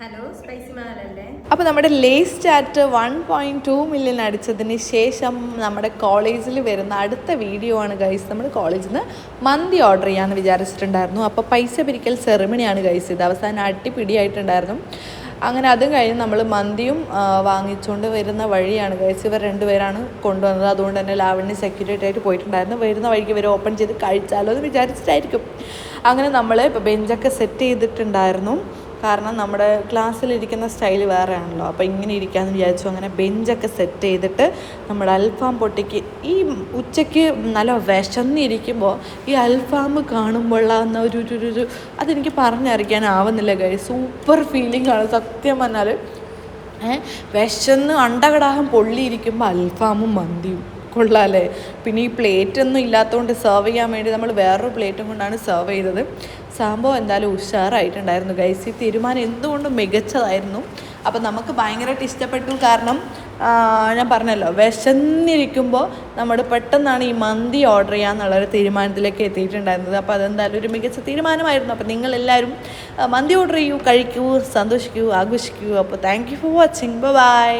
Hello spicy മാലല്ലേ. അപ്പോൾ നമ്മുടെ lace chat 1.2 million അടിച്ചതിന് ശേഷം നമ്മുടെ കോളേജിൽ വരുന്ന അടുത്ത വീഡിയോ ആണ് ഗൈസ്. നമ്മൾ കോളേജിൽ നിന്ന് മന്തി ഓർഡർ ചെയ്യാമെന്ന് വിചാരിച്ചിട്ടുണ്ടായിരുന്നു. അപ്പോൾ പൈസ പിരിക്കൽ സെറിമണിയാണ് ഗൈസ്. ഇത് അവസാനം അടിപിടിയായിട്ടുണ്ടായിരുന്നു. അങ്ങനെ അതും കഴിഞ്ഞ് നമ്മൾ മന്തിയും വാങ്ങിച്ചുകൊണ്ട് വരുന്ന വഴിയാണ് ഗൈസ്. ഇവർ രണ്ടുപേരാണ് കൊണ്ടുവന്നത്. അതുകൊണ്ട് തന്നെ ലാവണ്യ സെക്യൂരിറ്റി ആയിട്ട് പോയിട്ടുണ്ടായിരുന്നു. വരുന്ന വഴിക്ക് ഇവർ ഓപ്പൺ ചെയ്ത് കഴിച്ചാലോ എന്ന് വിചാരിച്ചിട്ടായിരിക്കും. അങ്ങനെ നമ്മൾ ഇപ്പോൾ ബെഞ്ചൊക്കെ സെറ്റ് ചെയ്തിട്ടുണ്ടായിരുന്നു. കാരണം നമ്മുടെ ക്ലാസ്സിലിരിക്കുന്ന സ്റ്റൈല് വേറെ ആണല്ലോ. അപ്പോൾ ഇങ്ങനെ ഇരിക്കാമെന്ന് വിചാരിച്ചു. അങ്ങനെ ബെഞ്ചൊക്കെ സെറ്റ് ചെയ്തിട്ട് നമ്മുടെ അൽഫാം പൊട്ടിക്ക് ഈ ഉച്ചയ്ക്ക് നല്ല വിശന്നിരിക്കുമ്പോൾ ഈ അൽഫാം കാണുമ്പോഴുള്ള ഒരു അതെനിക്ക് പറഞ്ഞറിയിക്കാനാവുന്നില്ല ഗൈസ്. സൂപ്പർ ഫീലിംഗ് ആണ് സത്യം പറഞ്ഞാൽ. വിശന്ന് അണ്ടകടാഹം പൊള്ളിയിരിക്കുമ്പോൾ അൽഫാമും മന്തിയും കൊള്ളാമല്ലേ. പിന്നെ ഈ പ്ലേറ്റൊന്നും ഇല്ലാത്തതുകൊണ്ട് സെർവ് ചെയ്യാൻ വേണ്ടി നമ്മൾ വേറൊരു പ്ലേറ്റും കൊണ്ടാണ് സെർവ് ചെയ്തത്. സംഭവം എന്തായാലും ഉഷാറായിട്ടുണ്ടായിരുന്നു ഗൈസ്. ഈ തീരുമാനം എന്തുകൊണ്ടും മികച്ചതായിരുന്നു. അപ്പം നമുക്ക് ഭയങ്കരമായിട്ട് ഇഷ്ടപ്പെട്ടു. കാരണം ഞാൻ പറഞ്ഞല്ലോ, വിശന്നിരിക്കുമ്പോൾ നമ്മൾ പെട്ടെന്നാണ് ഈ മന്തി ഓർഡർ ചെയ്യാമെന്നുള്ളൊരു തീരുമാനത്തിലേക്ക് എത്തിയിട്ടുണ്ടായിരുന്നത്. അപ്പോൾ അതെന്തായാലും ഒരു മികച്ച തീരുമാനമായിരുന്നു. അപ്പോൾ നിങ്ങളെല്ലാവരും മന്തി ഓർഡർ ചെയ്യൂ, കഴിക്കൂ, സന്തോഷിക്കൂ, ആഘോഷിക്കൂ. അപ്പോൾ thank you for watching. By.